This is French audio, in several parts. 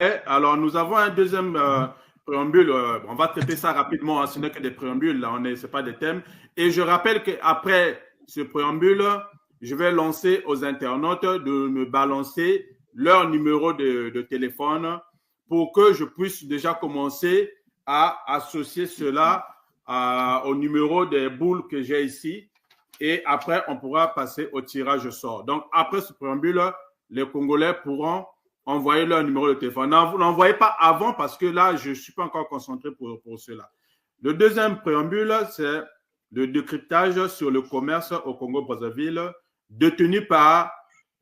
Alors, nous avons un deuxième préambule. On va traiter ça rapidement. Hein, ce n'est que des préambules. Là, ce n'est pas des thèmes. Et je rappelle qu'après ce préambule, je vais lancer aux internautes de me balancer leur numéro de téléphone pour que je puisse déjà commencer à associer cela au numéro des boules que j'ai ici. Et après, on pourra passer au tirage au sort. Donc, après ce préambule, les Congolais pourront envoyer leur numéro de téléphone. Non, vous n'envoyez pas avant parce que là, je ne suis pas encore concentré pour cela. Le deuxième préambule, c'est le décryptage sur le commerce au Congo-Brazzaville détenu par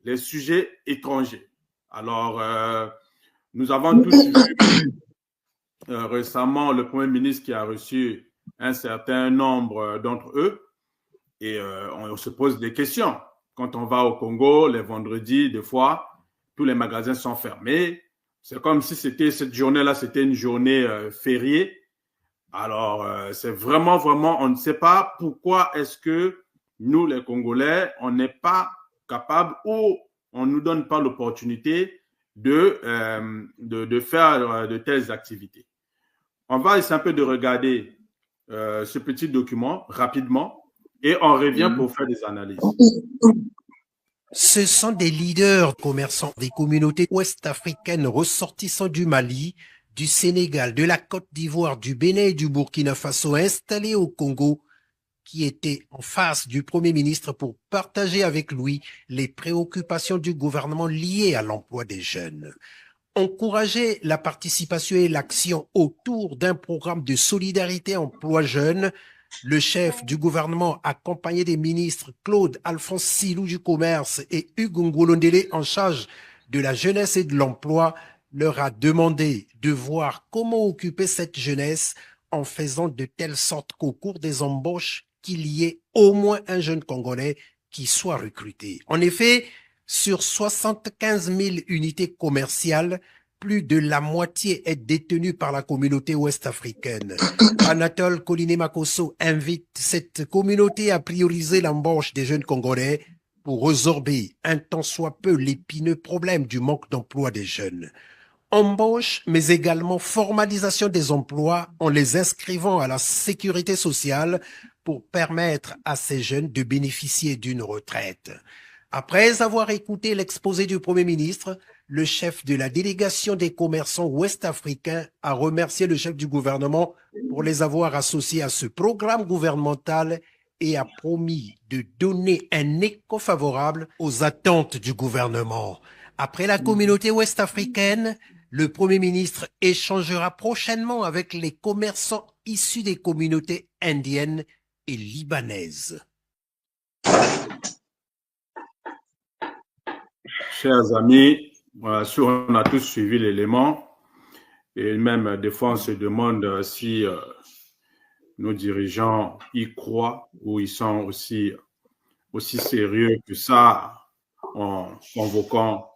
les sujets étrangers. Alors, nous avons tous vu récemment le Premier ministre qui a reçu un certain nombre d'entre eux et on se pose des questions. Quand on va au Congo, les vendredis, des fois, tous les magasins sont fermés. C'est comme si cette journée-là, c'était une journée fériée. Alors, c'est vraiment, on ne sait pas pourquoi est-ce que nous, les Congolais, on n'est pas capable ou on ne nous donne pas l'opportunité de faire de telles activités. On va essayer un peu de regarder ce petit document rapidement et on revient pour faire des analyses. Ce sont des leaders commerçants des communautés ouest-africaines ressortissant du Mali, du Sénégal, de la Côte d'Ivoire, du Bénin et du Burkina Faso installés au Congo qui étaient en face du Premier ministre pour partager avec lui les préoccupations du gouvernement liées à l'emploi des jeunes. Encourager la participation et l'action autour d'un programme de solidarité emploi jeunes, le chef du gouvernement, accompagné des ministres Claude Alphonse Silou du Commerce et Hugues Ngolondele en charge de la jeunesse et de l'emploi, leur a demandé de voir comment occuper cette jeunesse en faisant de telle sorte qu'au cours des embauches, qu'il y ait au moins un jeune Congolais qui soit recruté. En effet, sur 75 000 unités commerciales, plus de la moitié est détenue par la communauté ouest-africaine. Anatole Koliné-Makosso invite cette communauté à prioriser l'embauche des jeunes Congolais pour résorber un tant soit peu l'épineux problème du manque d'emploi des jeunes. Embauche, mais également formalisation des emplois en les inscrivant à la sécurité sociale pour permettre à ces jeunes de bénéficier d'une retraite. Après avoir écouté l'exposé du Premier ministre, le chef de la délégation des commerçants ouest-africains a remercié le chef du gouvernement pour les avoir associés à ce programme gouvernemental et a promis de donner un écho favorable aux attentes du gouvernement. Après la communauté ouest-africaine, le Premier ministre échangera prochainement avec les commerçants issus des communautés indiennes et libanaises. Chers amis, on a tous suivi l'élément et même des fois on se demande si nos dirigeants y croient ou ils sont aussi sérieux que ça en convoquant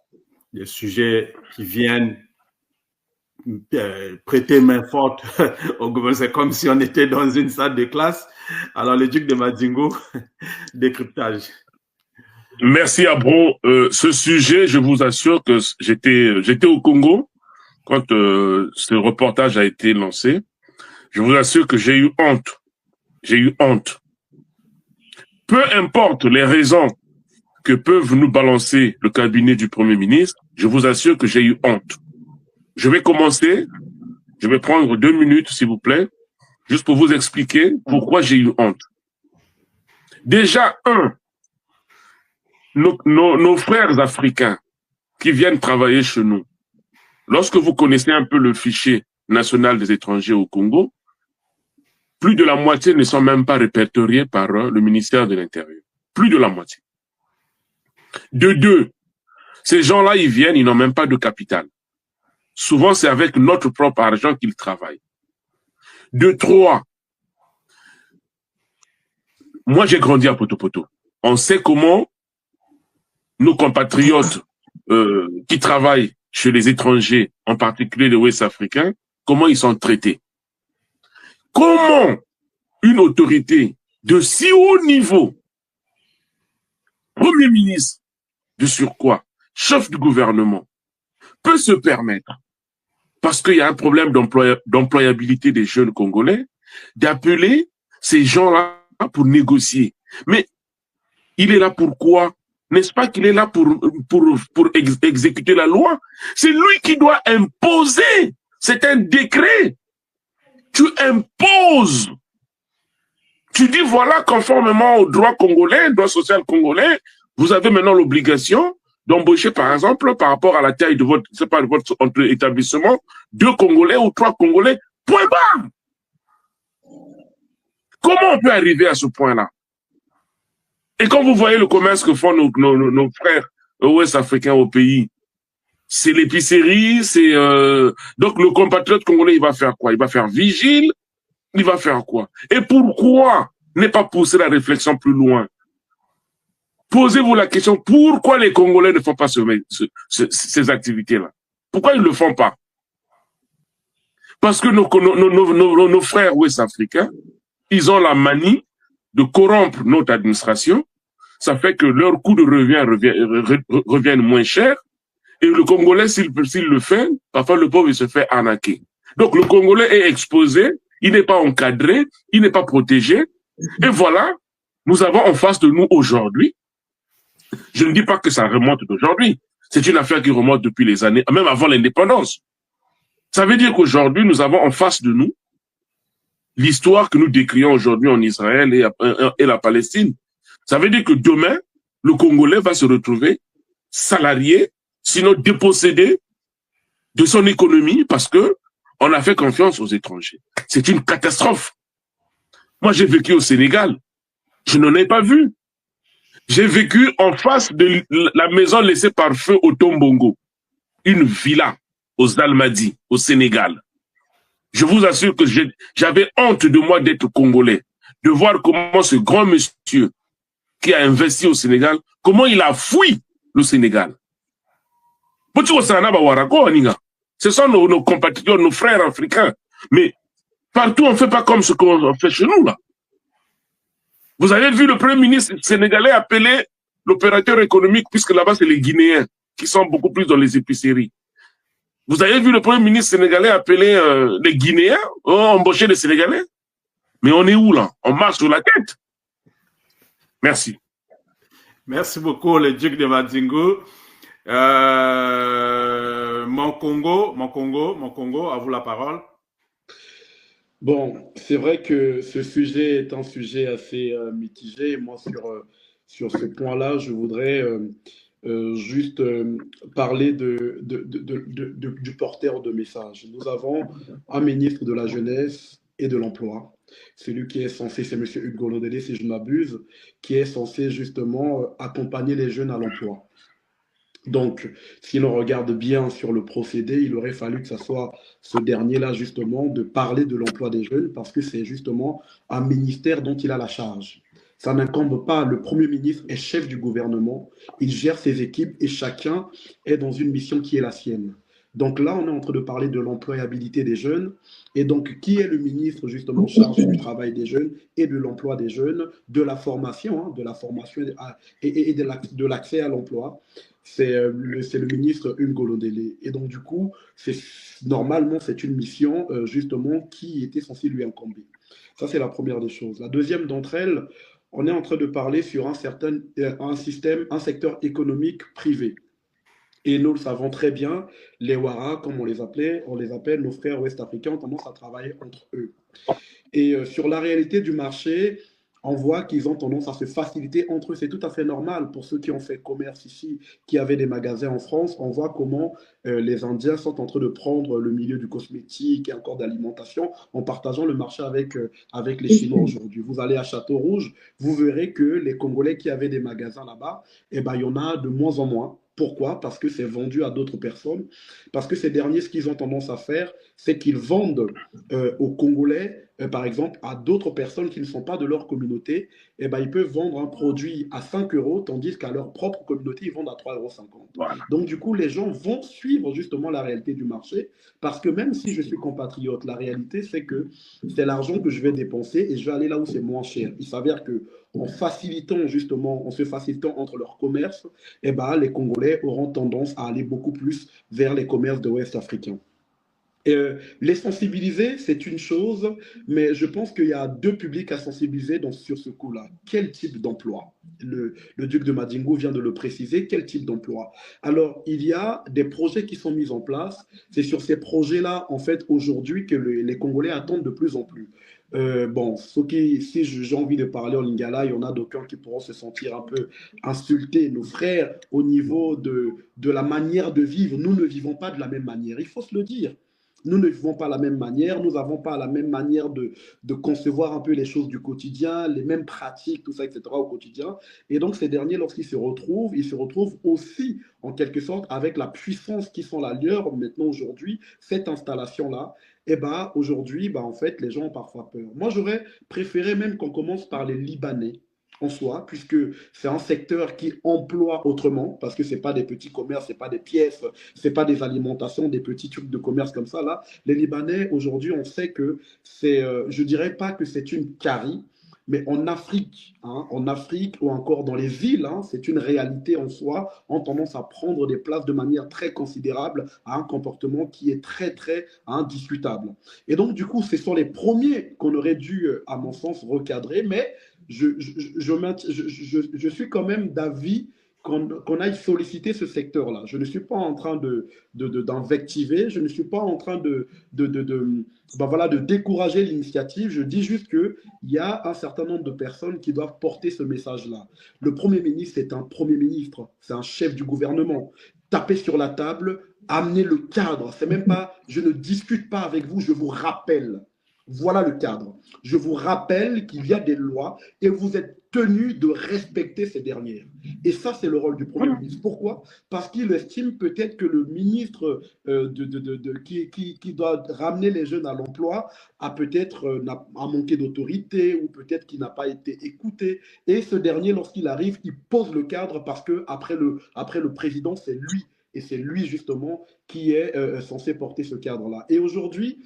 des sujets qui viennent prêter main forte au gouvernement. C'est comme si on était dans une salle de classe. Alors le duc de Madingo, décryptage. Merci Abro. Ce sujet, je vous assure que j'étais au Congo quand ce reportage a été lancé. Je vous assure que j'ai eu honte. J'ai eu honte. Peu importe les raisons que peuvent nous balancer le cabinet du Premier ministre, je vous assure que j'ai eu honte. Je vais commencer. Je vais prendre 2 minutes, s'il vous plaît, juste pour vous expliquer pourquoi j'ai eu honte. Déjà, nos frères africains qui viennent travailler chez nous, lorsque vous connaissez un peu le fichier national des étrangers au Congo, plus de la moitié ne sont même pas répertoriés par le ministère de l'Intérieur. Plus de la moitié. De deux, ces gens-là, ils viennent, ils n'ont même pas de capital. Souvent, c'est avec notre propre argent qu'ils travaillent. De trois, moi, j'ai grandi à Poto-Poto. On sait comment nos compatriotes qui travaillent chez les étrangers, en particulier les Ouest-Africains, comment ils sont traités. Comment une autorité de si haut niveau, Premier ministre de surcroît, chef du gouvernement, peut se permettre parce qu'il y a un problème d'employabilité des jeunes Congolais, d'appeler ces gens-là pour négocier. Mais il est là pour quoi? N'est-ce pas qu'il est là pour exécuter la loi? C'est lui qui doit imposer. C'est un décret. Tu imposes. Tu dis, voilà, conformément au droit congolais, droit social congolais, vous avez maintenant l'obligation d'embaucher, par exemple, par rapport à la taille de votre, c'est pas de votre établissement, 2 Congolais ou 3 Congolais. Point barre. Comment on peut arriver à ce point-là? Et quand vous voyez le commerce que font nos frères ouest-africains au pays, c'est l'épicerie, c'est donc le compatriote congolais, il va faire quoi? Il va faire vigile, il va faire quoi? Et pourquoi ne pas pousser la réflexion plus loin? Posez-vous la question, pourquoi les Congolais ne font pas ces activités-là? Pourquoi ils ne le font pas? Parce que nos frères ouest-africains, ils ont la manie de corrompre notre administration. Ça fait que leur coût de revient reviennent moins cher. Et le Congolais, s'il le fait, parfois le pauvre, il se fait arnaquer. Donc le Congolais est exposé, il n'est pas encadré, il n'est pas protégé. Et voilà, nous avons en face de nous aujourd'hui, je ne dis pas que ça remonte d'aujourd'hui, c'est une affaire qui remonte depuis les années, même avant l'indépendance. Ça veut dire qu'aujourd'hui, nous avons en face de nous l'histoire que nous décrions aujourd'hui en Israël et la Palestine. Ça veut dire que demain, le Congolais va se retrouver salarié, sinon dépossédé de son économie parce que on a fait confiance aux étrangers. C'est une catastrophe. Moi, j'ai vécu au Sénégal. Je n'en ai pas vu. J'ai vécu en face de la maison laissée par feu au Tombongo. Une villa aux Almadies, au Sénégal. Je vous assure que j'avais honte de moi d'être Congolais, de voir comment ce grand monsieur qui a investi au Sénégal, comment il a fui le Sénégal. Ce sont nos compatriotes, nos frères africains. Mais partout, on ne fait pas comme ce qu'on fait chez nous, là. Vous avez vu le Premier ministre sénégalais appeler l'opérateur économique, puisque là-bas, c'est les Guinéens, qui sont beaucoup plus dans les épiceries. Vous avez vu le Premier ministre sénégalais appeler les Guinéens, embaucher les Sénégalais? Mais on est où, là? On marche sur la tête. Merci. Merci beaucoup, le duc de Madzingu. Mon Congo, à vous la parole. Bon, c'est vrai que ce sujet est un sujet assez mitigé. Moi, sur ce point-là, je voudrais juste parler du porteur de message. Nous avons un ministre de la Jeunesse et de l'Emploi, celui qui est censé, c'est M. Hugo Lodélé, si je ne m'abuse, qui est censé justement accompagner les jeunes à l'emploi. Donc, si l'on regarde bien sur le procédé, il aurait fallu que ce soit ce dernier-là, justement, de parler de l'emploi des jeunes, parce que c'est justement un ministère dont il a la charge. Ça n'incombe pas, le Premier ministre est chef du gouvernement, il gère ses équipes et chacun est dans une mission qui est la sienne. Donc là, on est en train de parler de l'employabilité des jeunes. Et donc, qui est le ministre justement chargé du travail des jeunes et de l'emploi des jeunes, de la formation et de l'accès à l'emploi? C'est le ministre Hugo Lodélé. Et donc, du coup, normalement, c'est une mission justement qui était censée lui incomber. Ça, c'est la première des choses. La deuxième d'entre elles, on est en train de parler sur un secteur économique privé. Et nous le savons très bien, les Ouara, comme on les appelle nos frères ouest-africains, ont tendance à travailler entre eux. Et sur la réalité du marché, on voit qu'ils ont tendance à se faciliter entre eux. C'est tout à fait normal pour ceux qui ont fait commerce ici, qui avaient des magasins en France. On voit comment les Indiens sont en train de prendre le milieu du cosmétique et encore d'alimentation en partageant le marché avec les Chinois aujourd'hui. Vous allez à Château-Rouge, vous verrez que les Congolais qui avaient des magasins là-bas, eh ben, il y en a de moins en moins. Pourquoi? Parce que c'est vendu à d'autres personnes. Parce que ces derniers, ce qu'ils ont tendance à faire, c'est qu'ils vendent aux Congolais, par exemple, à d'autres personnes qui ne sont pas de leur communauté. Et ben, ils peuvent vendre un produit à 5 euros, tandis qu'à leur propre communauté, ils vendent à 3,50 euros. Voilà. Donc, du coup, les gens vont suivre justement la réalité du marché. Parce que même si je suis compatriote, la réalité, c'est que c'est l'argent que je vais dépenser et je vais aller là où c'est moins cher. Il s'avère que en se facilitant entre leurs commerces, eh ben, les Congolais auront tendance à aller beaucoup plus vers les commerces de l'Ouest africain. Les sensibiliser, c'est une chose, mais je pense qu'il y a deux publics à sensibiliser sur ce coup-là. Quel type d'emploi? Le duc de Madingo vient de le préciser. Quel type d'emploi? Alors, il y a des projets qui sont mis en place. C'est sur ces projets-là, en fait, aujourd'hui, que les Congolais attendent de plus en plus. Bon, si j'ai envie de parler en lingala, il y en a d'aucuns qui pourront se sentir un peu insultés, nos frères, au niveau de la manière de vivre. Nous ne vivons pas de la même manière, il faut se le dire. Nous ne vivons pas la même manière, nous n'avons pas la même manière de concevoir un peu les choses du quotidien, les mêmes pratiques, tout ça, etc. au quotidien. Et donc, ces derniers, lorsqu'ils se retrouvent, ils se retrouvent aussi, en quelque sorte, avec la puissance qui sont la leur maintenant aujourd'hui, cette installation-là. Et bien, aujourd'hui, en fait, les gens ont parfois peur. Moi, j'aurais préféré même qu'on commence par les Libanais en soi, puisque c'est un secteur qui emploie autrement, parce que ce n'est pas des petits commerces, ce n'est pas des pièces, ce n'est pas des alimentations, des petits trucs de commerce comme ça. Là, les Libanais, aujourd'hui, on sait que c'est, je ne dirais pas que c'est une carie, mais en Afrique ou encore dans les îles, c'est une réalité en soi, ont tendance à prendre des places de manière très considérable à un comportement qui est très, très discutable. Et donc, du coup, ce sont les premiers qu'on aurait dû, à mon sens, recadrer, mais je suis quand même d'avis qu'on aille solliciter ce secteur-là. Je ne suis pas en train d'invectiver, je ne suis pas en train de décourager l'initiative. Je dis juste qu'il y a un certain nombre de personnes qui doivent porter ce message-là. Le Premier ministre est un Premier ministre, c'est un chef du gouvernement. Taper sur la table, amener le cadre. C'est même pas, je ne discute pas avec vous, je vous rappelle. Voilà le cadre. Je vous rappelle qu'il y a des lois et vous êtes tenus de respecter ces dernières. Et ça, c'est le rôle du Premier ministre. Pourquoi? Parce qu'il estime peut-être que le ministre qui doit ramener les jeunes à l'emploi a peut-être a manqué d'autorité ou peut-être qu'il n'a pas été écouté. Et ce dernier, lorsqu'il arrive, il pose le cadre parce que après le président, c'est lui. Et c'est lui, justement, qui est censé porter ce cadre-là. Et aujourd'hui,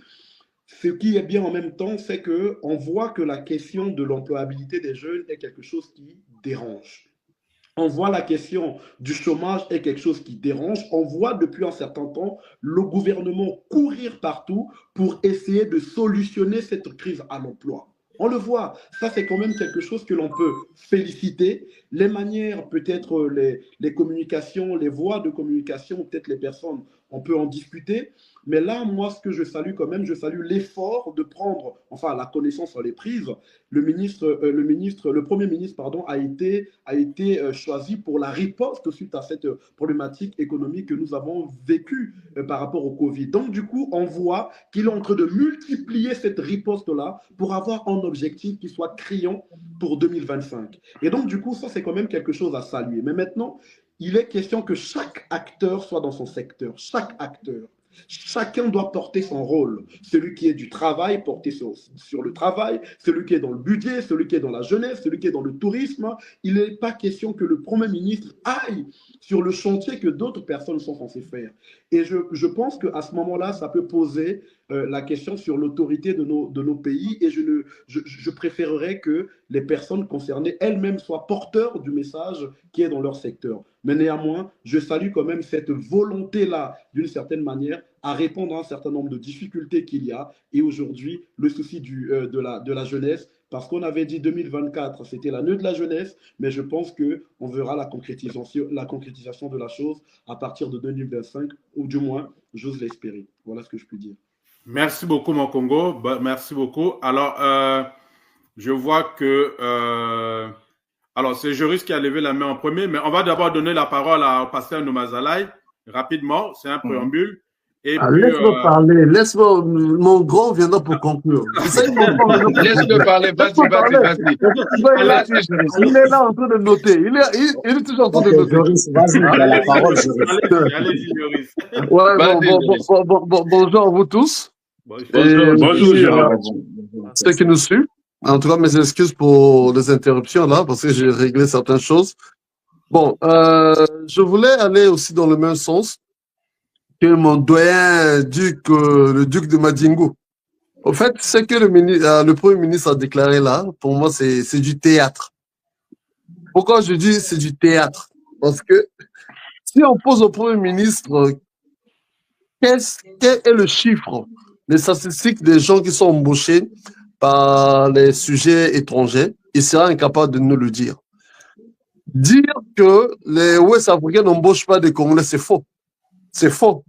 ce qui est bien en même temps, c'est qu'on voit que la question de l'employabilité des jeunes est quelque chose qui dérange. On voit la question du chômage est quelque chose qui dérange. On voit depuis un certain temps le gouvernement courir partout pour essayer de solutionner cette crise à l'emploi. On le voit, ça c'est quand même quelque chose que l'on peut féliciter. Les manières, peut-être les communications, les voies de communication, peut-être les personnes, on peut en discuter. Mais là, moi, ce que je salue quand même, je salue l'effort de prendre, enfin, la connaissance sur les prises. Le Premier ministre, pardon, a été choisi pour la riposte suite à cette problématique économique que nous avons vécue par rapport au Covid. Donc, du coup, on voit qu'il est en train de multiplier cette riposte-là pour avoir un objectif qui soit criant pour 2025. Et donc, du coup, ça, c'est quand même quelque chose à saluer. Mais maintenant, il est question que chaque acteur soit dans son secteur, chaque acteur. Chacun doit porter son rôle. Celui qui est du travail, porter sur le travail, celui qui est dans le budget, celui qui est dans la jeunesse, celui qui est dans le tourisme. Il n'est pas question que le Premier ministre aille sur le chantier que d'autres personnes sont censées faire. Et je pense qu'à ce moment-là, ça peut poser la question sur l'autorité de nos pays et je préférerais que les personnes concernées elles-mêmes soient porteurs du message qui est dans leur secteur. Mais néanmoins, je salue quand même cette volonté-là, d'une certaine manière, à répondre à un certain nombre de difficultés qu'il y a. Et aujourd'hui, le souci de la jeunesse, parce qu'on avait dit 2024, c'était l'année de la jeunesse, mais je pense qu'on verra la concrétisation de la chose à partir de 2025, ou du moins, j'ose l'espérer. Voilà ce que je peux dire. Merci beaucoup, mon Congo. Merci beaucoup. Alors, je vois que... alors, c'est Joris qui a levé la main en premier, mais on va d'abord donner la parole au pasteur Noumazalaï, rapidement, c'est un préambule. Et puis, laisse-moi parler, laisse-moi, mon grand viendra pour conclure. Laisse-le parler, vas-y. Il est là en train de noter, il est toujours en train de noter. Joris, vas-y, il a la parole, Joris. Allez-y, Joris. Bonjour à vous tous. Bonjour, Gérard. Ceux qui nous suivent. En tout cas, mes excuses pour les interruptions là, parce que j'ai réglé certaines choses. Bon, je voulais aller aussi dans le même sens que mon doyen duc, le duc de Madingo. Au fait, ce que le Premier ministre a déclaré là, pour moi, c'est du théâtre. Pourquoi je dis c'est du théâtre? Parce que si on pose au Premier ministre quel est le chiffre, les statistiques des gens qui sont embauchés par les sujets étrangers? Il sera incapable de nous le dire. Dire que les Ouest-Africains n'embauchent pas des Congolais, c'est faux. C'est faux.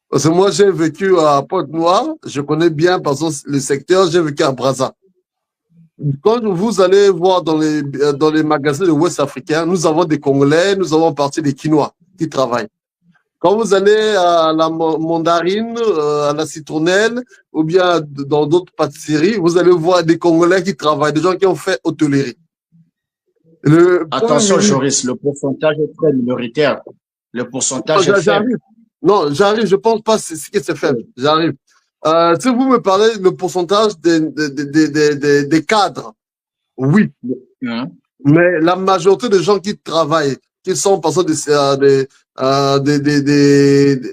Parce que moi, j'ai vécu à Pointe-Noire, je connais bien par exemple le secteur, j'ai vécu à Brazza. Quand vous allez voir dans les magasins de Ouest africains, nous avons des Congolais, nous avons partie des Quinois qui travaillent. Quand vous allez à la mandarine, à la citronnelle, ou bien dans d'autres pâtisseries, vous allez voir des Congolais qui travaillent, des gens qui ont fait hôtellerie. Attention, Joris, le pourcentage est très minoritaire. Le pourcentage est faible. Non, j'arrive, je pense pas ce que c'est faible. J'arrive. Si vous me parlez le pourcentage des cadres, oui. Mais la majorité des gens qui travaillent, qui sont par exemple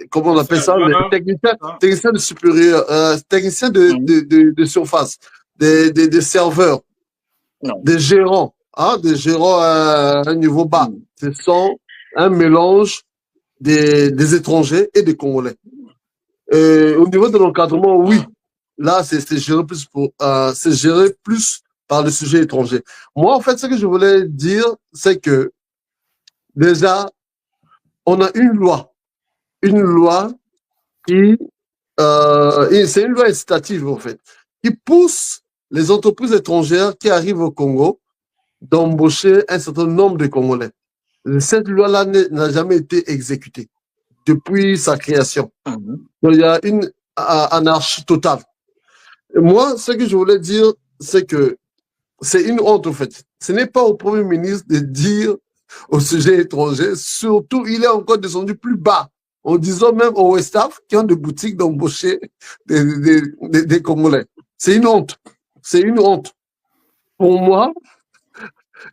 comment on appelle ça, des techniciens de supérieur, techniciens de surface, des serveurs, des gérants, des gérants à un niveau bas. Ce sont un mélange des étrangers et des Congolais. Au niveau de l'encadrement, oui, là, c'est géré plus par le sujet étranger. Moi, en fait, ce que je voulais dire, c'est que déjà, on a une loi qui, c'est une loi incitative, en fait, qui pousse les entreprises étrangères qui arrivent au Congo d'embaucher un certain nombre de Congolais. Cette loi-là n'a jamais été exécutée depuis sa création. Donc, il y a une anarchie totale. Et moi, ce que je voulais dire, c'est que c'est une honte, en fait. Ce n'est pas au Premier ministre de dire au sujet étranger, surtout, il est encore descendu plus bas, en disant même aux staff qui ont des boutiques d'embaucher des Congolais. C'est une honte. C'est une honte. Pour moi,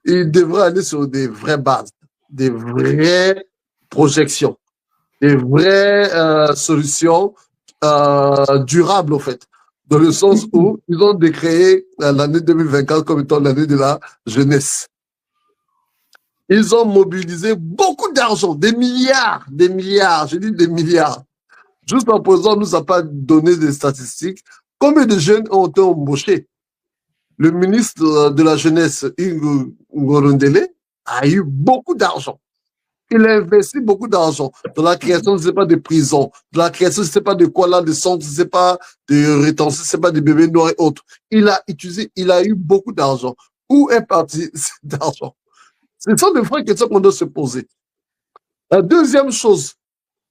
il devrait aller sur des vraies bases, des vraies projections, des vraies solutions durables, en fait, dans le sens où ils ont décréé l'année 2024 comme étant l'année de la jeunesse. Ils ont mobilisé beaucoup d'argent, des milliards, je dis des milliards. Juste en présent, nous n'a pas donné des statistiques. Combien de jeunes ont été embauchés? Le ministre de la Jeunesse, Hugo Ngorondele, a eu beaucoup d'argent. Il a investi beaucoup d'argent dans la création, je ne sais pas, de prisons, dans la création, je ne sais pas de quoi là, de centres, je ne sais pas, de rétention, je ne sais pas, de bébés noirs et autres. Il a eu beaucoup d'argent. Où est parti cet argent? Ce sont des vraies questions qu'on doit se poser. La deuxième chose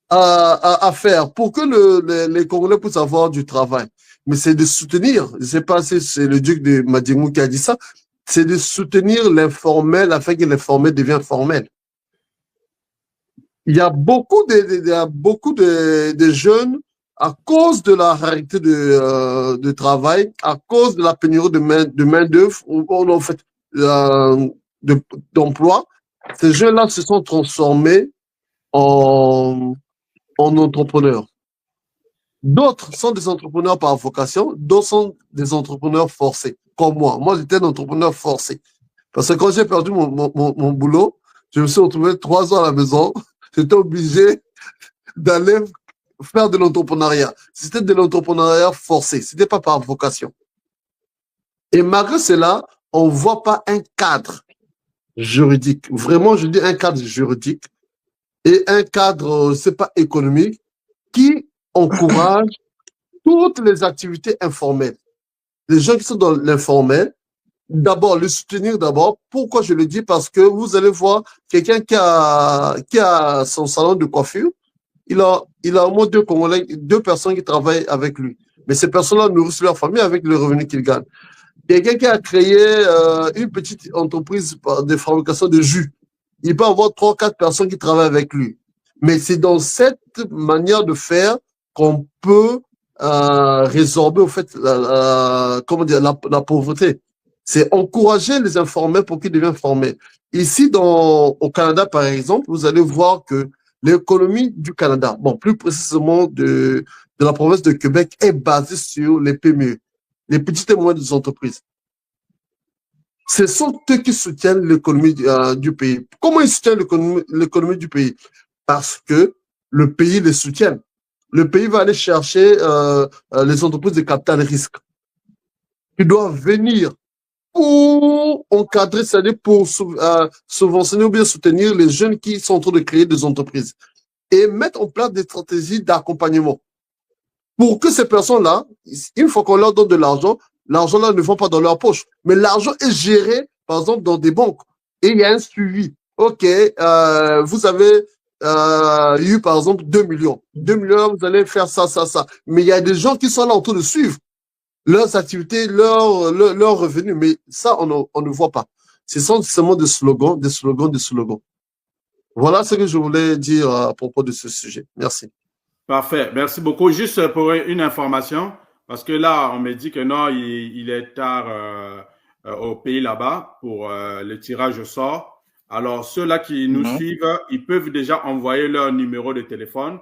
à faire pour que les Congolais puissent avoir du travail, mais c'est de soutenir, je ne sais pas si c'est le duc de Madimou qui a dit ça, c'est de soutenir l'informel afin que l'informel devienne formel. Il y a beaucoup de jeunes, à cause de la rareté de travail, à cause de la pénurie de main-d'œuvre, en fait, d'emploi, ces jeunes-là se sont transformés en entrepreneurs. D'autres sont des entrepreneurs par vocation, d'autres sont des entrepreneurs forcés, comme moi. Moi, j'étais un entrepreneur forcé. Parce que quand j'ai perdu mon boulot, je me suis retrouvé 3 ans à la maison. J'étais obligé d'aller faire de l'entrepreneuriat. C'était de l'entrepreneuriat forcé. C'était pas par vocation. Et malgré cela, on voit pas un cadre juridique. Vraiment, je dis un cadre juridique et un cadre, c'est pas économique, qui encourage toutes les activités informelles. Les gens qui sont dans l'informel, d'abord, le soutenir d'abord. Pourquoi je le dis? Parce que vous allez voir quelqu'un qui a son salon de coiffure, il a au moins 2 personnes qui travaillent avec lui. Mais ces personnes-là nourrissent leur famille avec le revenu qu'ils gagnent. Quelqu'un qui a créé une petite entreprise de fabrication de jus, il peut avoir 3 ou 4 personnes qui travaillent avec lui. Mais c'est dans cette manière de faire qu'on peut résorber au fait comment dire, la pauvreté. C'est encourager les informels pour qu'ils deviennent formels. Ici, au Canada, par exemple, vous allez voir que l'économie du Canada, bon, plus précisément de la province de Québec, est basée sur les PME, les petites et moyennes entreprises. Ce sont eux qui soutiennent l'économie du pays. Comment ils soutiennent l'économie du pays? Parce que le pays les soutient. le pays va aller chercher les entreprises de capital risque qui doivent venir pour encadrer, c'est-à-dire pour subventionner ou bien soutenir les jeunes qui sont en train de créer des entreprises et mettre en place des stratégies d'accompagnement pour que ces personnes-là, une fois qu'on leur donne de l'argent là ne va pas dans leur poche, mais l'argent est géré, par exemple, dans des banques et il y a un suivi. OK, vous avez eu, par exemple, 2 millions. 2 millions, vous allez faire ça, ça, ça. Mais il y a des gens qui sont là en train de suivre leurs activités, leurs revenus. Mais ça, on ne voit pas. Ce sont seulement des slogans, des slogans, des slogans. Voilà ce que je voulais dire à propos de ce sujet. Merci. Parfait. Merci beaucoup. Juste pour une information, parce que là, on me dit que non, il est tard au pays là-bas pour le tirage au sort. Alors, ceux-là qui nous suivent, ils peuvent déjà envoyer leur numéro de téléphone.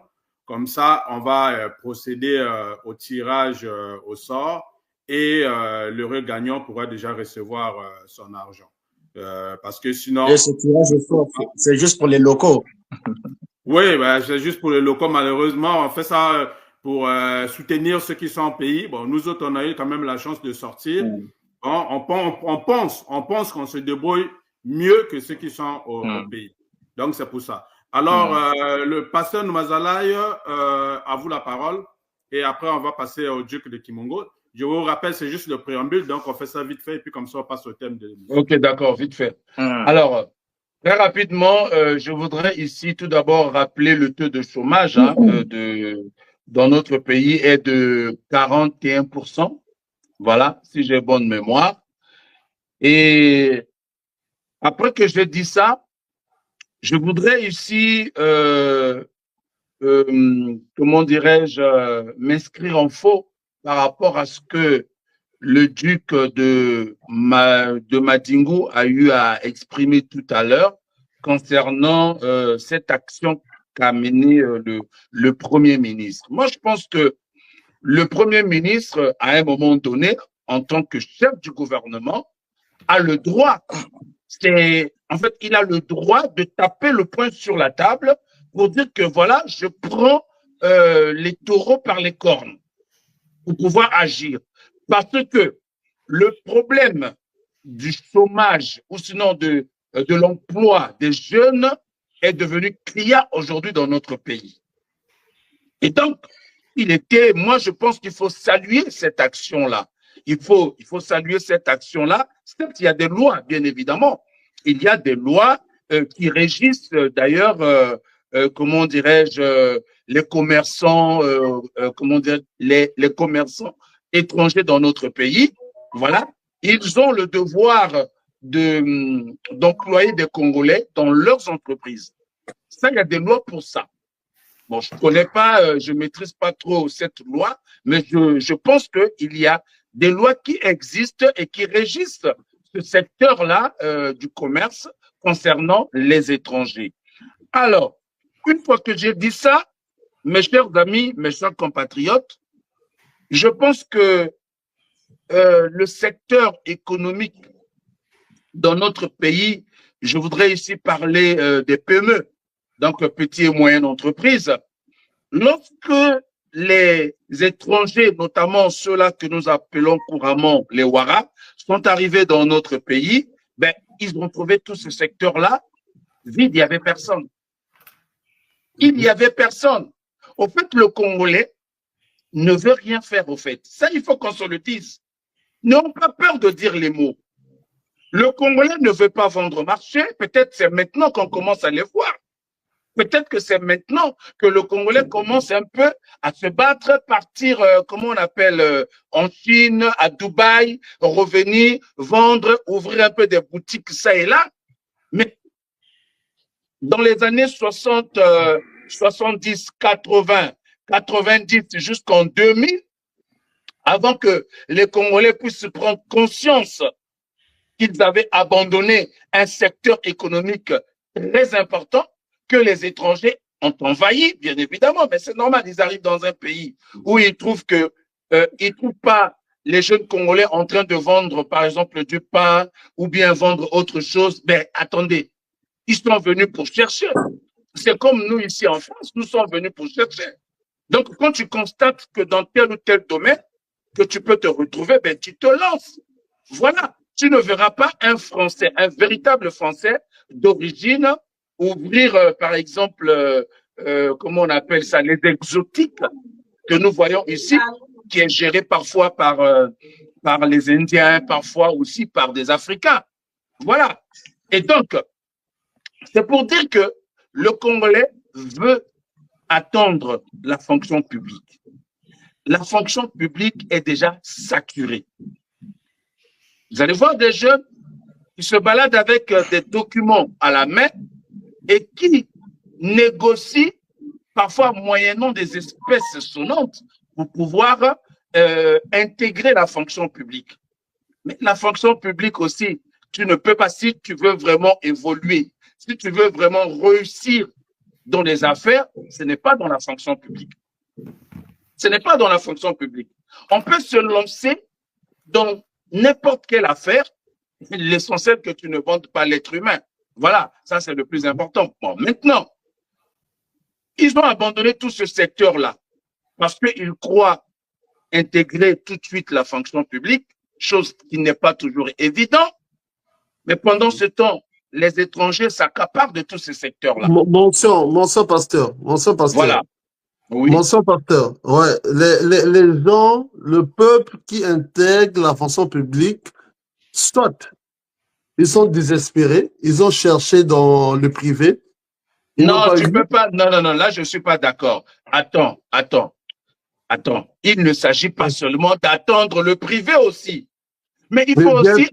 Comme ça, on va procéder au tirage au sort et l'heureux gagnant pourra déjà recevoir son argent. Parce que sinon… Et ce tirage au sort, c'est juste pour les locaux. Oui, ben, c'est juste pour les locaux. Malheureusement, on fait ça pour soutenir ceux qui sont en pays. Bon, nous autres, on a eu quand même la chance de sortir. Bon, on pense qu'on se débrouille mieux que ceux qui sont au pays. Donc, c'est pour ça. Alors, le pasteur Noumazalaï, à vous la parole. Et après, on va passer au duc de Kimongo. Je vous rappelle, c'est juste le préambule. Donc, on fait ça vite fait. Et puis, comme ça, on passe au thème de l'émission. OK, d'accord, vite fait. Alors, très rapidement, je voudrais ici tout d'abord rappeler le taux de chômage dans notre pays est de 41%. Voilà, si j'ai bonne mémoire. Et après que je dis ça, je voudrais ici, comment dirais-je, m'inscrire en faux par rapport à ce que le duc de Madingu a eu à exprimer tout à l'heure concernant cette action qu'a menée le Premier ministre. Moi, je pense que le Premier ministre, à un moment donné, en tant que chef du gouvernement, a le droit, en fait, il a le droit de taper le poing sur la table pour dire que voilà, je prends les taureaux par les cornes pour pouvoir agir. Parce que le problème du chômage ou sinon de l'emploi des jeunes est devenu criard aujourd'hui dans notre pays. Et donc, moi je pense qu'il faut saluer cette action-là. Il faut saluer cette action-là. Certes, il y a des lois, bien évidemment. Il y a des lois qui régissent d'ailleurs, comment dirais-je, les commerçants, comment dire, les commerçants étrangers dans notre pays. Voilà, ils ont le devoir d'employer des Congolais dans leurs entreprises. Ça, il y a des lois pour ça. Bon, je connais pas, je maîtrise pas trop cette loi, mais je pense qu'il y a des lois qui existent et qui régissent ce secteur-là du commerce concernant les étrangers. Alors, une fois que j'ai dit ça, mes chers amis, mes chers compatriotes, je pense que le secteur économique dans notre pays, je voudrais ici parler des PME, donc petites et moyennes entreprises. Lorsque les étrangers, notamment ceux-là que nous appelons couramment les Wara, sont arrivés dans notre pays, ben, ils ont trouvé tout ce secteur-là vide, il n'y avait personne. Il n'y avait personne. Au fait, le Congolais ne veut rien faire, au fait. Ça, il faut qu'on se le dise. N'ayons pas peur de dire les mots. Le Congolais ne veut pas vendre au marché. Peut-être c'est maintenant qu'on commence à les voir. Peut-être que c'est maintenant que le Congolais commence un peu à se battre, partir, comment on appelle, en Chine, à Dubaï, revenir, vendre, ouvrir un peu des boutiques, ça et là. Mais dans les années 60, 70, 80, 90 jusqu'en 2000, avant que les Congolais puissent prendre conscience qu'ils avaient abandonné un secteur économique très important, que les étrangers ont envahi, bien évidemment, mais c'est normal, ils arrivent dans un pays où ils trouvent que ils trouvent pas les jeunes Congolais en train de vendre, par exemple, du pain ou bien vendre autre chose. Ben, attendez, ils sont venus pour chercher. C'est comme nous ici en France, nous sommes venus pour chercher. Donc, quand tu constates que dans tel ou tel domaine, que tu peux te retrouver, ben, tu te lances. Voilà. Tu ne verras pas un Français, un véritable Français d'origine, ouvrir, par exemple, comment on appelle ça, les exotiques que nous voyons ici, qui est géré parfois par les Indiens, parfois aussi par des Africains. Voilà. Et donc, c'est pour dire que le Congolais veut attendre la fonction publique. La fonction publique est déjà saturée. Vous allez voir des jeunes qui se baladent avec des documents à la main et qui négocient parfois moyennant des espèces sonnantes pour pouvoir intégrer la fonction publique. Mais la fonction publique aussi, tu ne peux pas, si tu veux vraiment évoluer, si tu veux vraiment réussir dans les affaires, ce n'est pas dans la fonction publique. Ce n'est pas dans la fonction publique. On peut se lancer dans n'importe quelle affaire, l'essentiel que tu ne vendes pas l'être humain. Voilà, ça c'est le plus important. Bon, maintenant, ils ont abandonné tout ce secteur-là parce qu'ils croient intégrer tout de suite la fonction publique, chose qui n'est pas toujours évidente. Mais pendant ce temps, les étrangers s'accaparent de tous ces secteurs-là. Mon sang pasteur. Voilà. Oui. Mon sang pasteur. Ouais. Les gens, le peuple qui intègre la fonction publique, soit ils sont désespérés, ils ont cherché dans le privé. Non, tu peux pas. Non, là, je ne suis pas d'accord. Attends. Il ne s'agit pas seulement d'attendre le privé aussi. Mais il faut aussi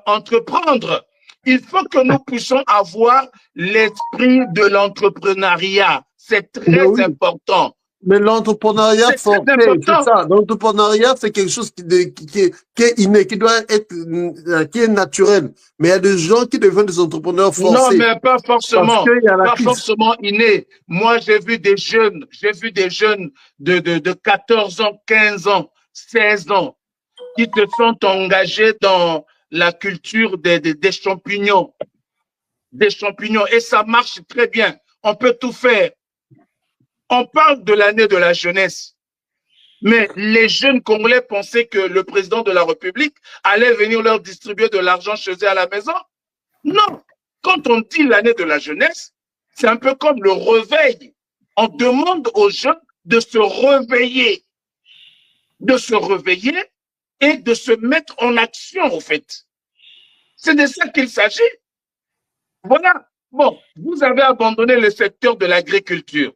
entreprendre. Il faut que nous puissions avoir l'esprit de l'entrepreneuriat. C'est très important. Mais l'entrepreneuriat forcé, c'est ça. L'entrepreneuriat, c'est quelque chose qui est inné, qui doit être, qui est naturel. Mais il y a des gens qui deviennent des entrepreneurs forcés. Non, mais pas forcément. Pas forcément inné. Moi, j'ai vu des jeunes de 14 ans, 15 ans, 16 ans, qui se sont engagés dans la culture des champignons. Des champignons. Et ça marche très bien. On peut tout faire. On parle de l'année de la jeunesse. Mais les jeunes Congolais pensaient que le président de la République allait venir leur distribuer de l'argent chez eux à la maison. Non. Quand on dit l'année de la jeunesse, c'est un peu comme le réveil. On demande aux jeunes de se réveiller. De se réveiller et de se mettre en action, en fait. C'est de ça qu'il s'agit. Voilà. Bon, vous avez abandonné le secteur de l'agriculture.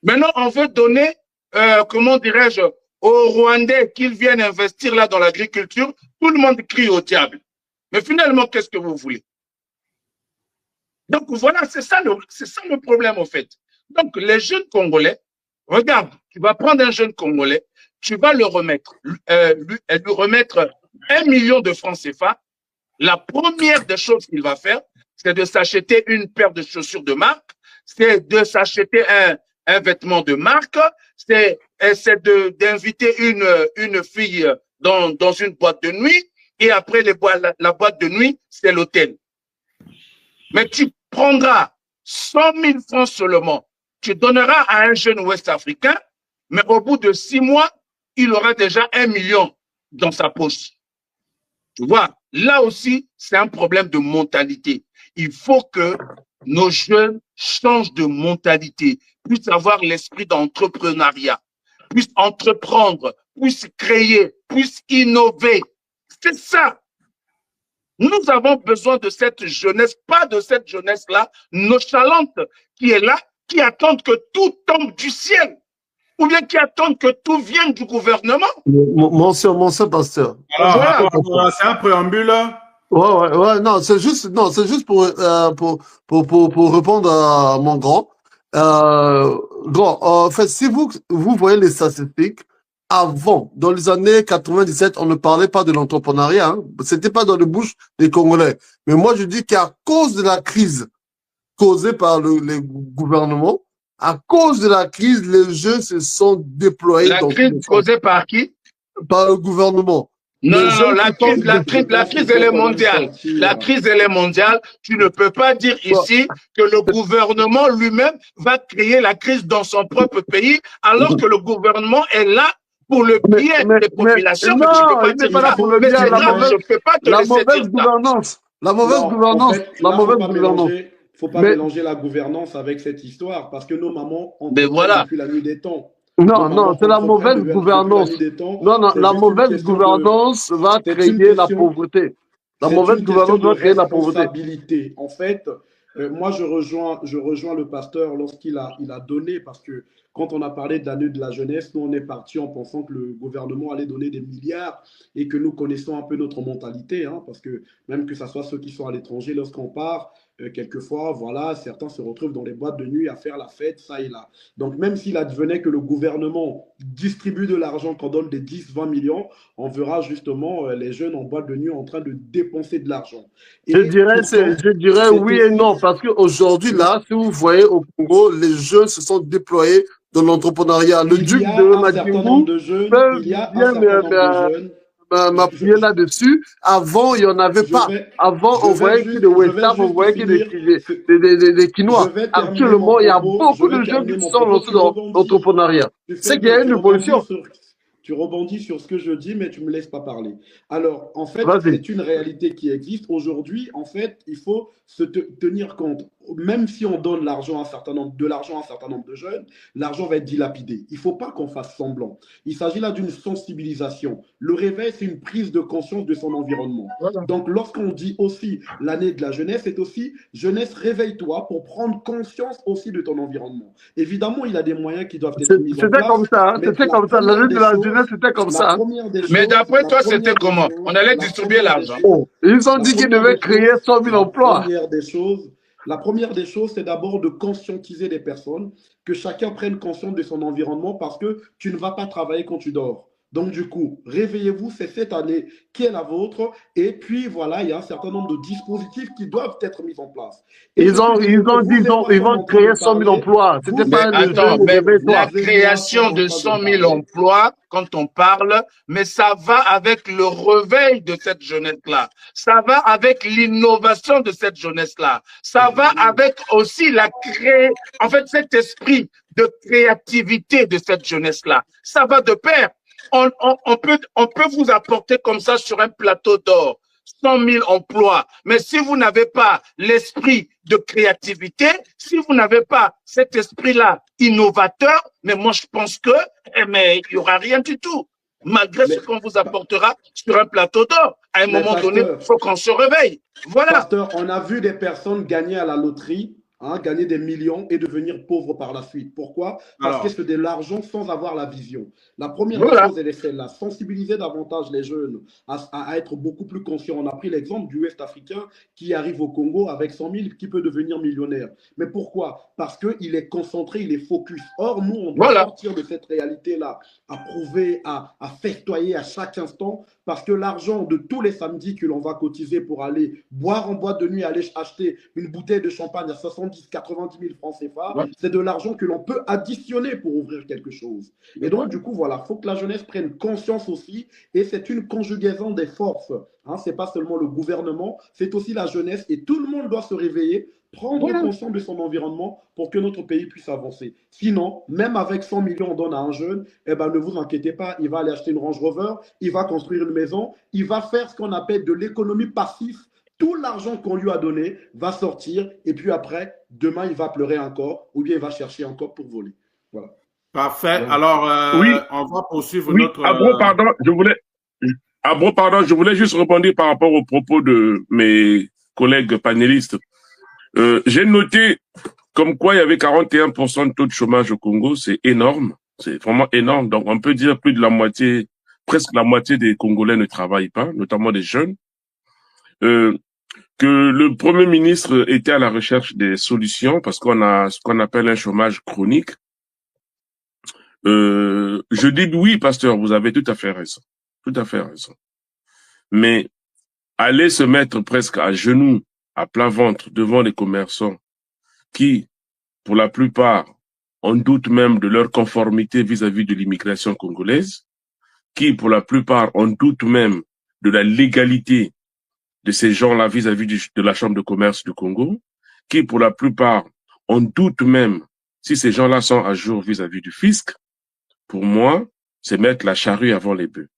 Maintenant, on veut donner, comment dirais-je, aux Rwandais qu'ils viennent investir là dans l'agriculture. Tout le monde crie au diable. Mais finalement, qu'est-ce que vous voulez? Donc voilà, c'est ça le problème, en fait. Donc les jeunes Congolais, regarde, tu vas prendre un jeune Congolais, tu vas lui remettre 1 million de francs CFA. La première des choses qu'il va faire, c'est de s'acheter une paire de chaussures de marque, c'est de s'acheter un vêtement de marque, c'est d'inviter une fille dans une boîte de nuit, et après la boîte de nuit, c'est l'hôtel. Mais tu prendras 100 000 francs seulement, tu donneras à un jeune ouest-africain, mais au bout de 6 mois, il aura déjà 1 million dans sa poche. Tu vois, là aussi, c'est un problème de mentalité. Il faut que nos jeunes changent de mentalité, puissent avoir l'esprit d'entrepreneuriat, puissent entreprendre, puissent créer, puissent innover. C'est ça. Nous avons besoin de cette jeunesse, pas de cette jeunesse-là, nonchalante, qui est là, qui attend que tout tombe du ciel, ou bien qui attend que tout vienne du gouvernement. Mon soeur pasteur. Alors, voilà. C'est un préambule. Ouais, non, c'est juste pour répondre à mon grand. En fait, si vous voyez les statistiques, avant, dans les années 97, on ne parlait pas de l'entrepreneuriat, hein. C'était pas dans les bouches des Congolais. Mais moi, je dis qu'à cause de la crise causée par les gouvernements, à cause de la crise, les jeunes se sont déployés. La crise causée par qui? Par le gouvernement. Non, Les non, non, jeunes la qui crise, sont... la crise, la crise, elle est mondiale. La crise, elle est mondiale. Tu ne peux pas dire ici que le gouvernement lui-même va créer la crise dans son propre pays, alors que le gouvernement est là pour le bien des populations, mais tu ne peux non, pas il n'est dire pas là ça. pour le Mais bien. c'est grave, je ne peux pas te La laisser dire mauvaise ça. gouvernance. La mauvaise Non, en gouvernance. fait, La là, mauvaise gouvernance. faut pas Mais mélanger la gouvernance avec cette histoire, parce que nos mamans Mais entreprennent voilà. depuis la nuit des temps. non, Nos non, mamans c'est la entreprennent mauvaise depuis la gouvernance. nuit des temps. Non, non, C'est la juste une mauvaise question gouvernance va c'est une créer la question, pauvreté. La c'est mauvaise une question gouvernance de va créer la pauvreté. responsabilité. En fait, moi, je rejoins le pasteur lorsqu'il il a donné, parce que quand on a parlé de l'année de la jeunesse, nous, on est parti en pensant que le gouvernement allait donner des milliards et que nous connaissons un peu notre mentalité, hein, parce que même que ce soit ceux qui sont à l'étranger, lorsqu'on part, quelquefois, voilà, certains se retrouvent dans les boîtes de nuit à faire la fête, ça et là. Donc, même s'il advenait que le gouvernement distribue de l'argent, qu'on donne des 10, 20 millions, on verra justement les jeunes en boîte de nuit en train de dépenser de l'argent. Je Et dirais, pourtant, je dirais c'est oui et aussi, non, parce qu'aujourd'hui, là, si vous voyez au Congo, les jeunes se sont déployés dans l'entrepreneuriat. Le il y duc a de un certain nombre Madimou de jeunes, peut il y a un bien certain nombre de jeunes. Je, m'appuyer là-dessus. Avant, il n'y en avait je pas. vais, Avant, je on vais voyait que des je West vais Ham, on juste voyait que finir. des Je Quinois. vais terminer mon Actuellement, il y a propos. Je beaucoup vais de jeunes terminer qui se mon sont propos. lancés dans l'entrepreneuriat. C'est qu'il y a une évolution. Tu rebondis sur ce que je dis, mais tu ne me laisses pas parler. Alors, en fait, Vas-y. c'est une réalité qui existe. Aujourd'hui, en fait, il faut tenir compte. Même si on donne de l'argent à un certain nombre de jeunes, l'argent va être dilapidé. Il ne faut pas qu'on fasse semblant. Il s'agit là d'une sensibilisation. Le réveil, c'est une prise de conscience de son environnement. Voilà. Donc, lorsqu'on dit aussi l'année de la jeunesse, c'est aussi jeunesse, réveille-toi pour prendre conscience aussi de ton environnement. Évidemment, il y a des moyens qui doivent être mis en C'était place. comme ça, hein. Mais C'était la comme ça. première L'année des de la choses, jeunesse, c'était comme la ça, hein. première des Mais choses, d'après la toi, c'était première des comment? choses, On allait la distribuer première des l'argent. choses, Oh, ils ont la dit qu'ils première devaient des créer choses, 100 000 la emplois. première des choses, la première des choses, c'est d'abord de conscientiser les personnes, que chacun prenne conscience de son environnement parce que tu ne vas pas travailler quand tu dors. Donc, du coup, réveillez-vous, c'est cette année qui est la vôtre. Et puis, voilà, il y a un certain nombre de dispositifs qui doivent être mis en place. Et Ils ont depuis dit que vous et moi ils sommes vont en train de créer 100 000 parler, emplois. C'était vous Mais pas et le attends, jeune mais la réveille-toi. création de 100 000 emplois, quand on parle, mais ça va avec le réveil de cette jeunesse-là. Ça va avec l'innovation de cette jeunesse-là. Ça va avec aussi en fait, cet esprit de créativité de cette jeunesse-là. Ça va de pair. On peut vous apporter comme ça sur un plateau d'or 100 000 emplois. Mais si vous n'avez pas l'esprit de créativité, si vous n'avez pas cet esprit-là innovateur, mais moi je pense que mais il n'y aura rien du tout. Malgré ce qu'on vous apportera sur un plateau d'or. À un moment donné, il faut qu'on se réveille. Voilà. Pasteur, on a vu des personnes gagner à la loterie, hein, gagner des millions et devenir pauvres par la suite. Pourquoi? Parce que c'est de l'argent sans avoir la vision. La première des choses, elle est celle-là. Sensibiliser davantage les jeunes à être beaucoup plus conscients. On a pris l'exemple du Ouest africain qui arrive au Congo avec 100 000, qui peut devenir millionnaire. Mais pourquoi? Parce qu'il est concentré, il est focus. Or, nous, on doit sortir de cette réalité-là, à prouver, à festoyer à chaque instant, parce que l'argent de tous les samedis que l'on va cotiser pour aller boire en boîte de nuit, aller acheter une bouteille de champagne à 70, 90 000 francs CFA, c'est de l'argent que l'on peut additionner pour ouvrir quelque chose. Et donc, du coup, voilà, il faut que la jeunesse prenne conscience aussi, et c'est une conjugaison des forces. Hein, ce n'est pas seulement le gouvernement, c'est aussi la jeunesse, et tout le monde doit se réveiller, prendre conscience de son environnement pour que notre pays puisse avancer. Sinon, même avec 100 millions on donne à un jeune, eh ben, ne vous inquiétez pas, il va aller acheter une Range Rover, il va construire une maison, il va faire ce qu'on appelle de l'économie passive. Tout l'argent qu'on lui a donné va sortir et puis après, demain, il va pleurer encore ou bien il va chercher encore pour voler. Voilà. Parfait. Alors, on va poursuivre notre... pardon, je voulais juste répondre par rapport aux propos de mes collègues panélistes. J'ai noté comme quoi il y avait 41% de taux de chômage au Congo, c'est énorme, c'est vraiment énorme. Donc on peut dire plus de la moitié, presque la moitié des Congolais ne travaillent pas, notamment des jeunes. Que le Premier ministre était à la recherche des solutions parce qu'on a ce qu'on appelle un chômage chronique. Je dis oui, pasteur, vous avez tout à fait raison. Tout à fait raison. Mais aller se mettre presque à genoux, à plat ventre devant les commerçants qui, pour la plupart, on doute même de leur conformité vis-à-vis de l'immigration congolaise, qui, pour la plupart, on doute même de la légalité de ces gens-là vis-à-vis de la Chambre de commerce du Congo, qui pour la plupart, on doute même si ces gens-là sont à jour vis-à-vis du fisc. Pour moi, c'est mettre la charrue avant les bœufs.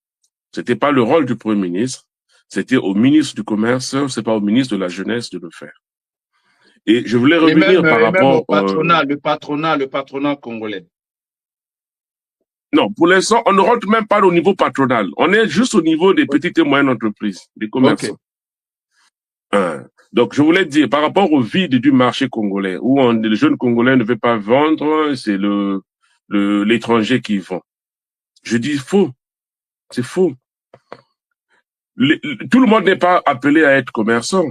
C'était pas le rôle du Premier ministre, c'était au ministre du Commerce, c'est pas au ministre de la Jeunesse de le faire. Et je voulais revenir par rapport au patronat, le patronat congolais. Non, pour l'instant, on ne rentre même pas au niveau patronal. On est juste au niveau des petites et moyennes entreprises, des commerçants. Donc, je voulais dire, par rapport au vide du marché congolais, où le jeune Congolais ne veut pas vendre, c'est l'étranger qui vend. Je dis faux. C'est faux. Tout le monde n'est pas appelé à être commerçant.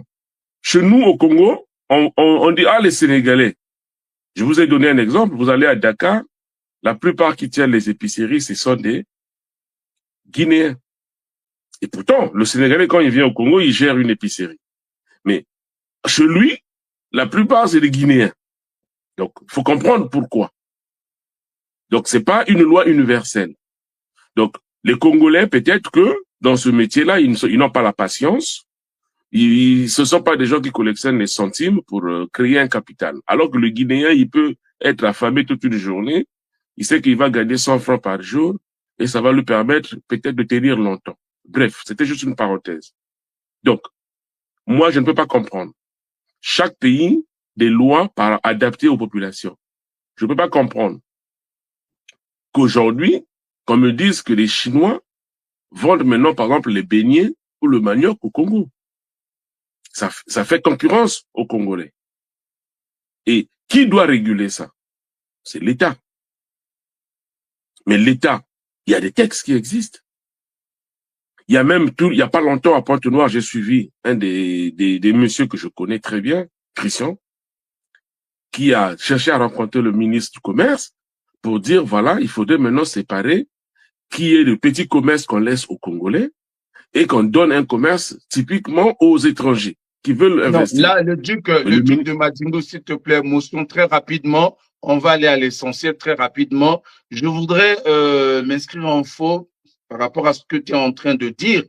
Chez nous, au Congo, on dit, les Sénégalais. Je vous ai donné un exemple. Vous allez à Dakar, la plupart qui tiennent les épiceries, ce sont des Guinéens. Et pourtant, le Sénégalais, quand il vient au Congo, il gère une épicerie. Mais chez lui, la plupart, c'est des Guinéens. Donc, il faut comprendre pourquoi. Donc, c'est pas une loi universelle. Donc, les Congolais, peut-être que dans ce métier-là, ils n'ont pas la patience. Ce sont pas des gens qui collectionnent les centimes pour créer un capital. Alors que le Guinéen, il peut être affamé toute une journée. Il sait qu'il va gagner 100 francs par jour et ça va lui permettre peut-être de tenir longtemps. Bref, c'était juste une parenthèse. Donc, moi, je ne peux pas comprendre. Chaque pays, des lois adaptées aux populations. Je ne peux pas comprendre qu'aujourd'hui, qu'on me dise que les Chinois vendent maintenant, par exemple, les beignets ou le manioc au Congo. Ça fait concurrence aux Congolais. Et qui doit réguler ça? C'est l'État. Mais l'État, il y a des textes qui existent. Il y a même il y a pas longtemps à Pointe-Noire, j'ai suivi un des messieurs que je connais très bien, Christian, qui a cherché à rencontrer le ministre du Commerce pour dire, voilà, il faudrait maintenant séparer qui est le petit commerce qu'on laisse aux Congolais et qu'on donne un commerce typiquement aux étrangers qui veulent investir. Non, là, le duc de Madingo, s'il te plaît, motion très rapidement. On va aller à l'essentiel très rapidement. Je voudrais m'inscrire en faux par rapport à ce que tu es en train de dire.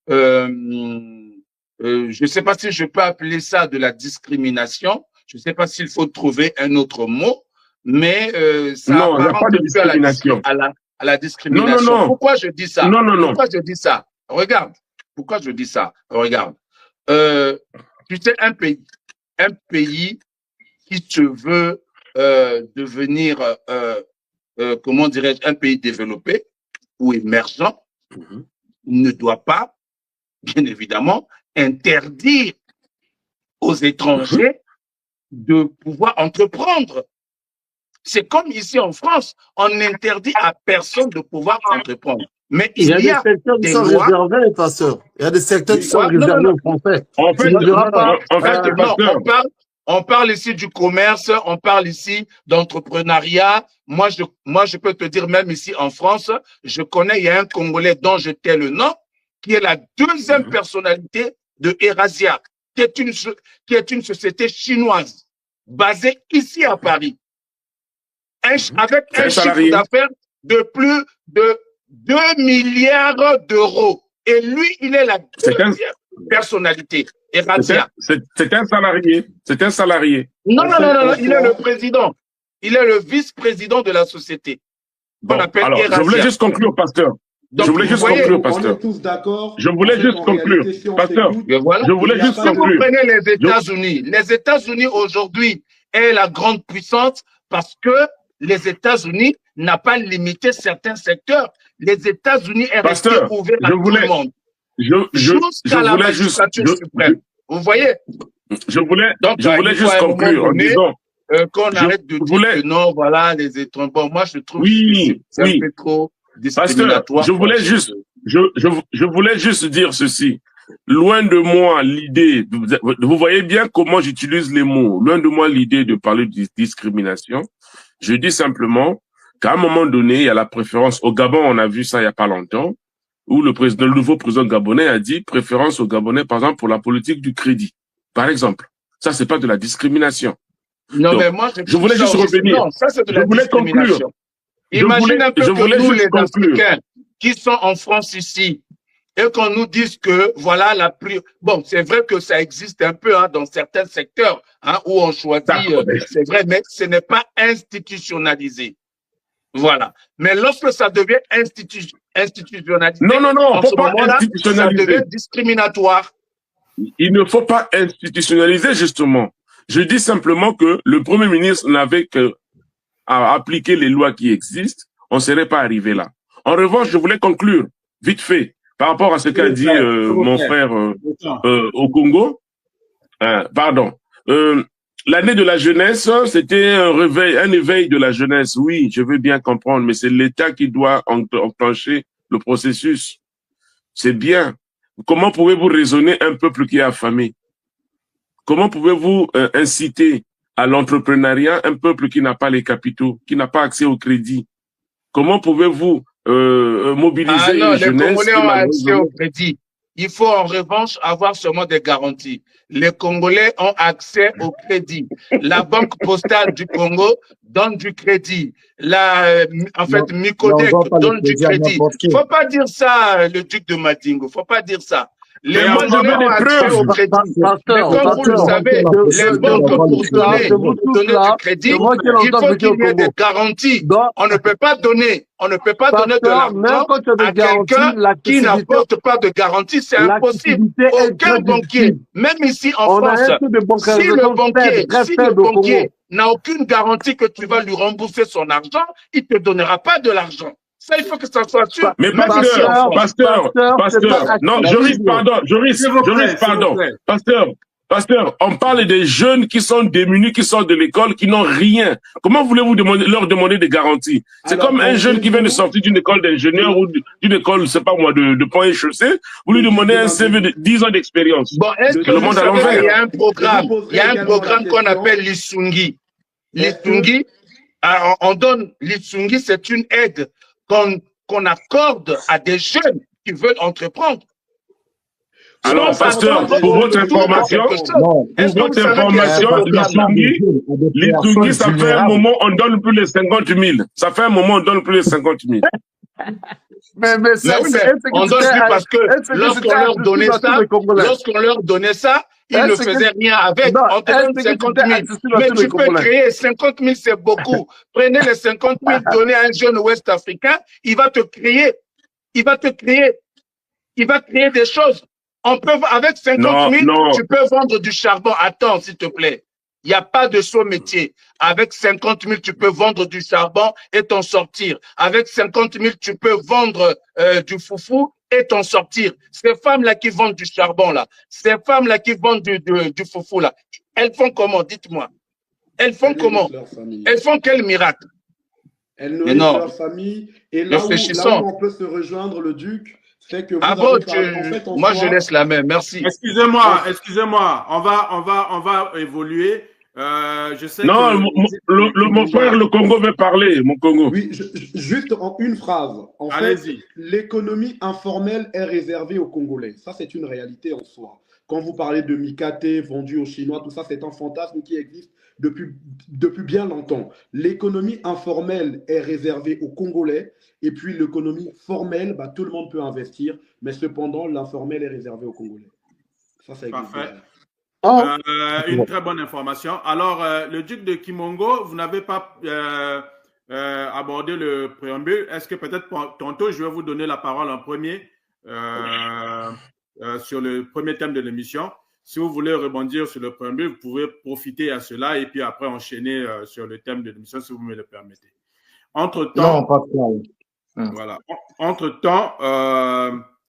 Je ne sais pas si je peux appeler ça de la discrimination. Je ne sais pas s'il faut trouver un autre mot, mais ça non, il n'y a pas de discrimination. À la discrimination. Non, non, non. Pourquoi je dis ça? Non, non, non. Pourquoi je dis ça? Regarde. Pourquoi je dis ça? Regarde. Tu sais, un pays qui se veut devenir, comment dirais-je, un pays développé ou émergent, ne doit pas, bien évidemment, interdire aux étrangers de pouvoir entreprendre. C'est comme ici en France, on interdit à personne de pouvoir entreprendre. Mais il y a des secteurs qui sont réservés, pasteur. Il y a des secteurs qui sont réservés aux Français. On parle ici du commerce, on parle ici d'entrepreneuriat. Moi, je peux te dire, même ici en France, je connais, il y a un Congolais dont je tais le nom, qui est la deuxième personnalité de Erasia, qui est une société chinoise basée ici à Paris. Avec un chiffre d'affaires de plus de 2 milliards d'euros. Et lui, il est la deuxième personnalité. C'est un salarié. C'est un salarié. Non, il est le président. Il est le vice-président de la société. Bon, alors, je voulais juste conclure, pasteur. Donc, je voulais juste conclure, pasteur. On est tous d'accord. Je voulais juste conclure, pasteur. Voilà. Je voulais juste conclure. conclure. Vous prenez les États-Unis aujourd'hui est la grande puissance parce que les États-Unis n'ont pas limité certains secteurs. Les États-Unis est resté ouvert à tout le monde. Jusqu'à la magistrature suprême. Vous voyez? Je voulais juste conclure en disant qu'on arrête de dire que non, voilà, les étrangers. Bon, moi, je trouve que c'est un peu trop discriminatoire. Je voulais juste dire ceci. Loin de moi l'idée, vous voyez bien comment j'utilise les mots, loin de moi l'idée de parler de discrimination. Je dis simplement qu'à un moment donné, il y a la préférence. Au Gabon, on a vu ça il n'y a pas longtemps, où le nouveau président gabonais a dit préférence aux Gabonais, par exemple, pour la politique du crédit. Par exemple. Ça, c'est pas de la discrimination. Non, donc, mais moi, je voulais juste revenir. Non, ça, c'est de la discrimination. Imagine un peu que nous, les Africains, qui sont en France ici, et qu'on nous dise que voilà la priorité. Bon, c'est vrai que ça existe un peu hein, dans certains secteurs hein, où on choisit, c'est vrai, mais ce n'est pas institutionnalisé. Voilà. Mais lorsque ça devient institutionnalisé, non, en ce moment-là, ça devient discriminatoire. Il ne faut pas institutionnaliser, justement. Je dis simplement que le Premier ministre n'avait qu'à appliquer les lois qui existent, on ne serait pas arrivé là. En revanche, je voulais conclure, vite fait, par rapport à ce qu'a dit mon frère au Congo. Pardon. L'année de la jeunesse, c'était un éveil de la jeunesse. Oui, je veux bien comprendre, mais c'est l'État qui doit enclencher le processus. C'est bien. Comment pouvez-vous raisonner un peuple qui est affamé? Comment pouvez-vous inciter à l'entrepreneuriat un peuple qui n'a pas les capitaux, qui n'a pas accès au crédit? Comment pouvez-vous mobiliser les jeunesse? Les Congolais ont accès au crédit. Il faut en revanche avoir seulement des garanties. Les Congolais ont accès au crédit. La Banque postale du Congo donne du crédit. Micodec donne du crédit. Faut pas dire ça, le duc de Madingo. Faut pas dire ça. Les Congolais ont accès au crédit. Mais comme vous le savez, les banques pour donner du crédit, il faut qu'il y ait des garanties. On ne peut pas donner de l'argent à quelqu'un qui n'apporte pas de garantie. C'est impossible. Aucun banquier, même ici en France, si le banquier n'a aucune garantie que tu vas lui rembourser son argent, il ne te donnera pas de l'argent. Ça, il faut que ça soit sûr. Mais pasteur, non, pasteur, on parle des jeunes qui sont démunis, qui sortent de l'école, qui n'ont rien. Comment voulez-vous leur demander des garanties? C'est comme un jeune qui vient de sortir d'une école d'ingénieur ou d'une école, je sais pas moi, de pont et chaussée. Vous lui demandez un CV de 10 ans d'expérience. Bon, est-ce que vous savez, il y a un programme qu'on appelle l'Itsungi. L'Itsungi, l'Itsungi, c'est une aide qu'on accorde à des jeunes qui veulent entreprendre. Alors, pasteur, pour votre information, l'Itsungi, ça fait un moment, on donne plus les 50 000. Ça fait un moment, on donne plus les 50 000. Mais on donne plus parce que lorsqu'on leur donnait ça, ils ne faisaient rien avec. On te donne 50 000. Mais tu peux créer 50 000, c'est beaucoup. Prenez les 50 000, donnez à un jeune ouest africain, il va créer des choses. Avec 50 000, tu peux vendre du charbon. Attends, s'il te plaît. Il n'y a pas de saut métier. Avec 50 000, tu peux vendre du charbon et t'en sortir. Avec 50 000, tu peux vendre du foufou et t'en sortir. Ces femmes-là qui vendent du charbon, là, ces femmes-là qui vendent du foufou, là, elles font comment? Dites-moi. Elles font comment? Elles font quel miracle? Elles nourrissent leur famille. Et là où on peut se rejoindre, le duc, c'est que vous moi, je laisse la main. Merci. Excusez-moi. On va évoluer. Je sais mon frère, le Congo veut parler, mon Congo. Oui, juste en une phrase. En fait, l'économie informelle est réservée aux Congolais. Ça, c'est une réalité en soi. Quand vous parlez de Mikate, vendu aux Chinois, tout ça, c'est un fantasme qui existe depuis bien longtemps. L'économie informelle est réservée aux Congolais. Et puis, l'économie formelle, tout le monde peut investir. Mais cependant, l'informel est réservé aux Congolais. Ça existe. Parfait. Une très bonne information. Alors, le duc de Kimongo, vous n'avez pas abordé le préambule. Est-ce que peut-être tantôt, je vais vous donner la parole en premier sur le premier thème de l'émission. Si vous voulez rebondir sur le préambule, vous pouvez profiter à cela et puis après enchaîner sur le thème de l'émission si vous me le permettez. Entre-temps, non, pas de problème. Voilà. Entre-temps,